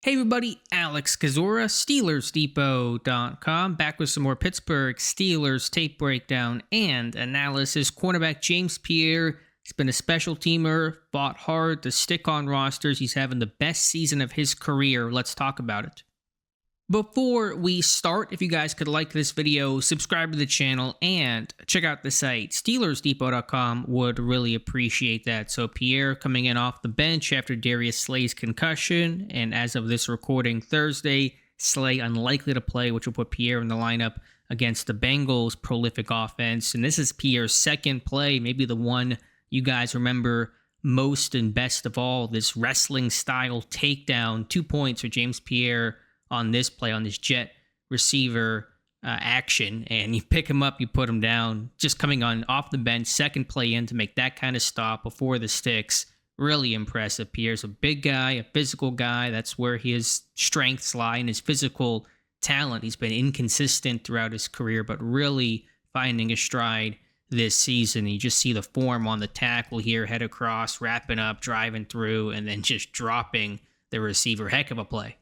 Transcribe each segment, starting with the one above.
Hey everybody, Alex Kazora, SteelersDepot.com, back with some more Pittsburgh Steelers tape breakdown and analysis. Cornerback James Pierre has been a special teamer, fought hard to stick on rosters. He's having the best season of his career. Let's talk about it. Before we start, if you guys could like this video, subscribe to the channel, and check out the site, SteelersDepot.com, would really appreciate that. So Pierre coming in off the bench after Darius Slay's concussion, and as of this recording Thursday, Slay unlikely to play, which will put Pierre in the lineup against the Bengals' prolific offense. And this is Pierre's second play, maybe the one you guys remember most and best of all, this wrestling-style takedown. 2 points for James Pierre on this play, on this jet receiver action, and you pick him up, you put him down, just coming on off the bench, second play in to make that kind of stop before the sticks. Really impressive. Pierre's a big guy, a physical guy. That's where his strengths lie, and his physical talent. He's been inconsistent throughout his career, but really finding a stride this season. You just see the form on the tackle here, head across, wrapping up, driving through, and then just dropping the receiver. Heck of a play.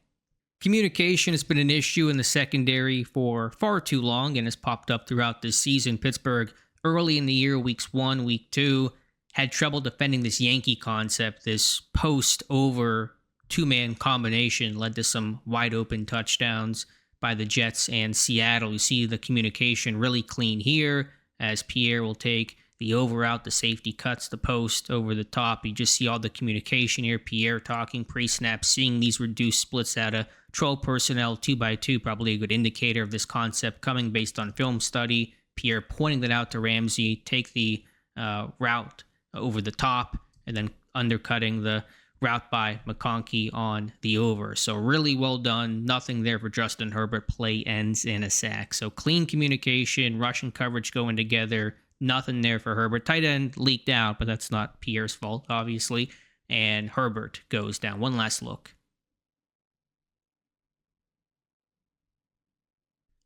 Communication has been an issue in the secondary for far too long and has popped up throughout this season. Pittsburgh, early in the year, weeks 1, week 2, had trouble defending this Yankee concept. This post-over two-man combination led to some wide-open touchdowns by the Jets and Seattle. You see the communication really clean here as Pierre will take the over out, the safety cuts the post over the top. You just see all the communication here. Pierre talking pre-snap, seeing these reduced splits out of 12 personnel, 2x2, probably a good indicator of this concept coming based on film study. Pierre pointing that out to Ramsey, take the route over the top, and then undercutting the route by McConkey on the over. So really well done. Nothing there for Justin Herbert. Play ends in a sack. So clean communication, rushing coverage going together. Nothing there for Herbert. Tight end leaked out, but that's not Pierre's fault, obviously. And Herbert goes down. One last look.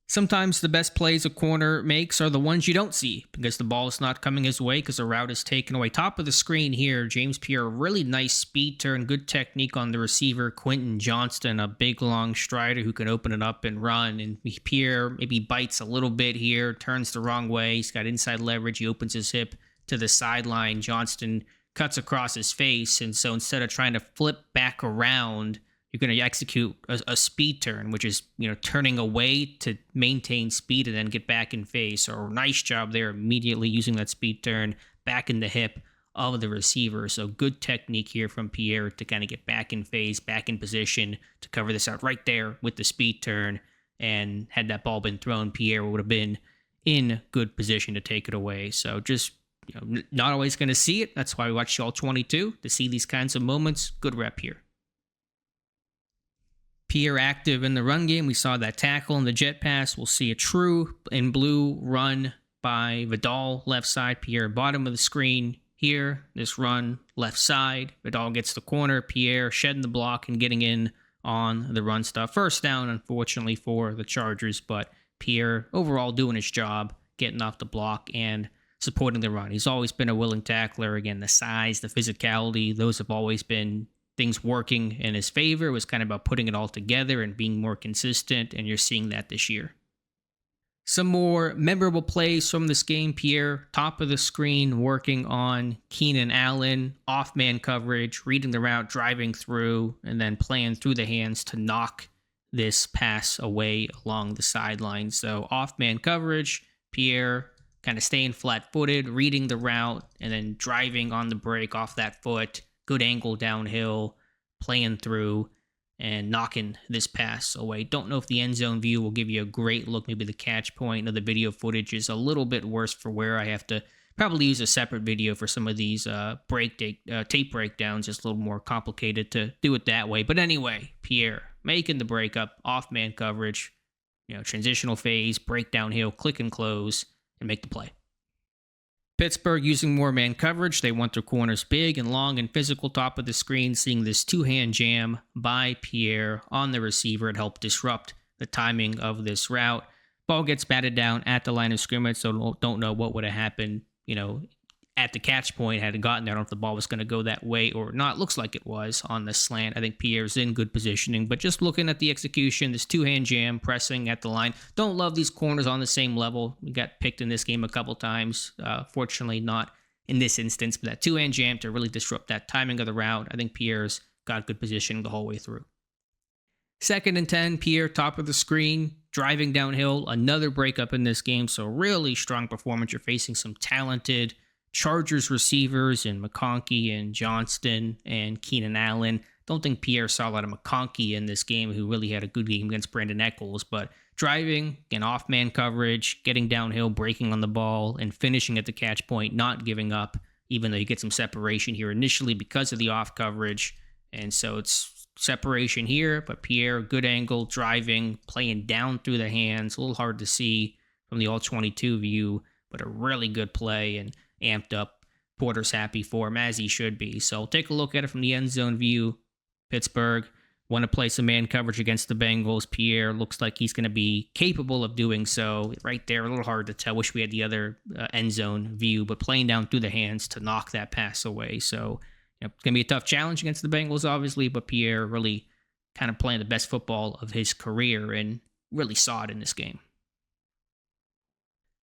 Sometimes the best plays a corner makes are the ones you don't see because the ball is not coming his way because the route is taken away. Top of the screen here, James Pierre, really nice speed turn, good technique on the receiver. Quentin Johnston, a big long strider who can open it up and run. And Pierre maybe bites a little bit here, turns the wrong way. He's got inside leverage. He opens his hip to the sideline. Johnston cuts across his face. And so instead of trying to flip back around, you're going to execute a speed turn, which is, turning away to maintain speed and then get back in phase. So nice job there, immediately using that speed turn back in the hip of the receiver. So good technique here from Pierre to kind of get back in phase, back in position to cover this out right there with the speed turn. And had that ball been thrown, Pierre would have been in good position to take it away. So just, not always going to see it. That's why we watch all 22 to see these kinds of moments. Good rep here. Pierre active in the run game. We saw that tackle in the jet pass. We'll see a true and blue run by Vidal, left side. Pierre, bottom of the screen here. This run, left side. Vidal gets the corner. Pierre shedding the block and getting in on the run stuff. First down, unfortunately, for the Chargers, but Pierre overall doing his job, getting off the block and supporting the run. He's always been a willing tackler. Again, the size, the physicality, those have always been things working in his favor. It was kind of about putting it all together and being more consistent, and you're seeing that this year. Some more memorable plays from this game. Pierre, top of the screen, working on Keenan Allen, off-man coverage, reading the route, driving through, and then playing through the hands to knock this pass away along the sideline. So off-man coverage, Pierre kind of staying flat-footed, reading the route, and then driving on the break off that foot. Good angle downhill, playing through, and knocking this pass away. Don't know if the end zone view will give you a great look. Maybe the catch point of the video footage is a little bit worse for where I have to probably use a separate video for some of these tape breakdowns. Just a little more complicated to do it that way. But anyway, Pierre making the breakup, off-man coverage, transitional phase, break downhill, click and close, and make the play. Pittsburgh using more man coverage. They want their corners big and long and physical. Top of the screen, seeing this two-hand jam by Pierre on the receiver. It helped disrupt the timing of this route. Ball gets batted down at the line of scrimmage, so don't know what would have happened, at the catch point. Had it gotten there, I don't know if the ball was going to go that way or not. Looks like it was on the slant. I think Pierre's in good positioning, but just looking at the execution, this two-hand jam, pressing at the line. Don't love these corners on the same level. We got picked in this game a couple times. Fortunately, not in this instance, but that two-hand jam to really disrupt that timing of the route. I think Pierre's got good positioning the whole way through. 2nd and 10, Pierre, top of the screen, driving downhill. Another breakup in this game, so really strong performance. You're facing some talented Chargers receivers in McConkey and Johnston and Keenan Allen. Don't think Pierre saw a lot of McConkey in this game, who really had a good game against Brandon Echols, but driving, again, off-man coverage, getting downhill, breaking on the ball, and finishing at the catch point, not giving up, even though you get some separation here initially because of the off coverage. And so it's separation here, but Pierre, good angle, driving, playing down through the hands. A little hard to see from the all-22 view, but a really good play and amped up. Porter's happy for him, as he should be. So take a look at it from the end zone view. Pittsburgh want to play some man coverage against the Bengals. Pierre looks like he's going to be capable of doing so. Right there, a little hard to tell. Wish we had the other end zone view, but playing down through the hands to knock that pass away. So it's going to be a tough challenge against the Bengals, obviously, but Pierre really kind of playing the best football of his career and really saw it in this game.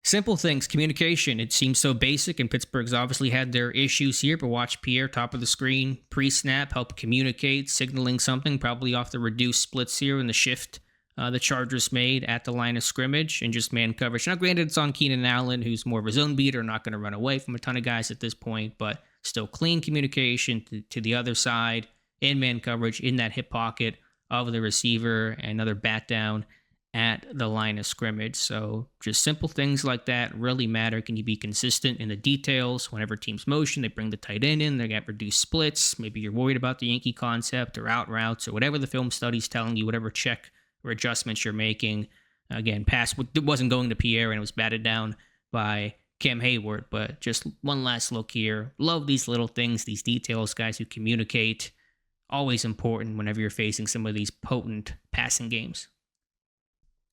Simple things, communication. It seems so basic, and Pittsburgh's obviously had their issues here, but watch Pierre, top of the screen, pre-snap, help communicate, signaling something, probably off the reduced splits here in the shift the Chargers made at the line of scrimmage, and just man coverage. Now, granted, it's on Keenan Allen, who's more of a zone beater, not going to run away from a ton of guys at this point, but still clean communication to the other side, in man coverage, in that hip pocket of the receiver, and another bat down at the line of scrimmage. So just simple things like that really matter. Can you be consistent in the details? Whenever teams motion, they bring the tight end in, they got reduced splits. Maybe you're worried about the Yankee concept or out routes or whatever the film study's telling you, whatever check or adjustments you're making. Again, pass wasn't going to Pierre and it was batted down by Cam Hayward, but just one last look here. Love these little things, these details, guys who communicate. Always important whenever you're facing some of these potent passing games.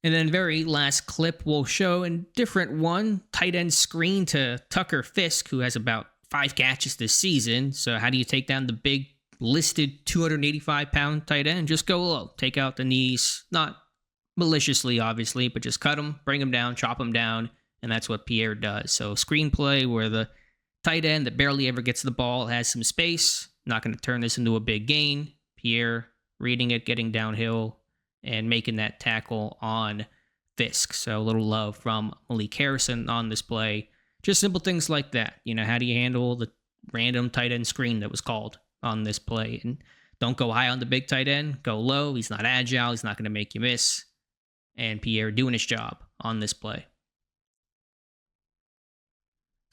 And then very last clip we'll show a different one, tight end screen to Tucker Fisk, who has about 5 catches this season. So how do you take down the big listed 285-pound tight end? Just go low, take out the knees, not maliciously, obviously, but just cut him, bring him down, chop him down, and that's what Pierre does. So screenplay where the tight end that barely ever gets the ball has some space, not going to turn this into a big gain. Pierre reading it, getting downhill, and making that tackle on Fisk. So a little love from Malik Harrison on this play. Just simple things like that. How do you handle the random tight end screen that was called on this play? And don't go high on the big tight end. Go low. He's not agile. He's not going to make you miss. And Pierre doing his job on this play.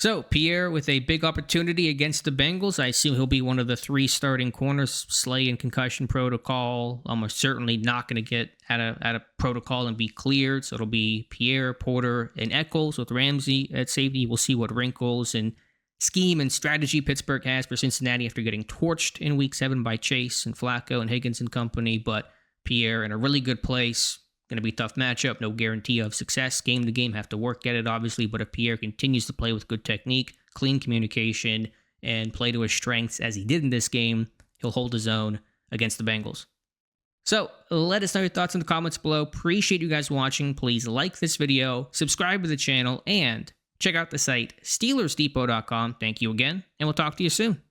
So, Pierre with a big opportunity against the Bengals. I assume he'll be one of the 3 starting corners. Slay in concussion protocol. Almost certainly not going to get out of protocol and be cleared. So it'll be Pierre, Porter, and Echols with Ramsey at safety. We'll see what wrinkles and scheme and strategy Pittsburgh has for Cincinnati after getting torched in Week 7 by Chase and Flacco and Higgins and company. But Pierre in a really good place. Going to be a tough matchup, no guarantee of success. Game to game, have to work at it, obviously. But if Pierre continues to play with good technique, clean communication, and play to his strengths as he did in this game, he'll hold his own against the Bengals. So let us know your thoughts in the comments below. Appreciate you guys watching. Please like this video, subscribe to the channel, and check out the site, SteelersDepot.com. Thank you again, and we'll talk to you soon.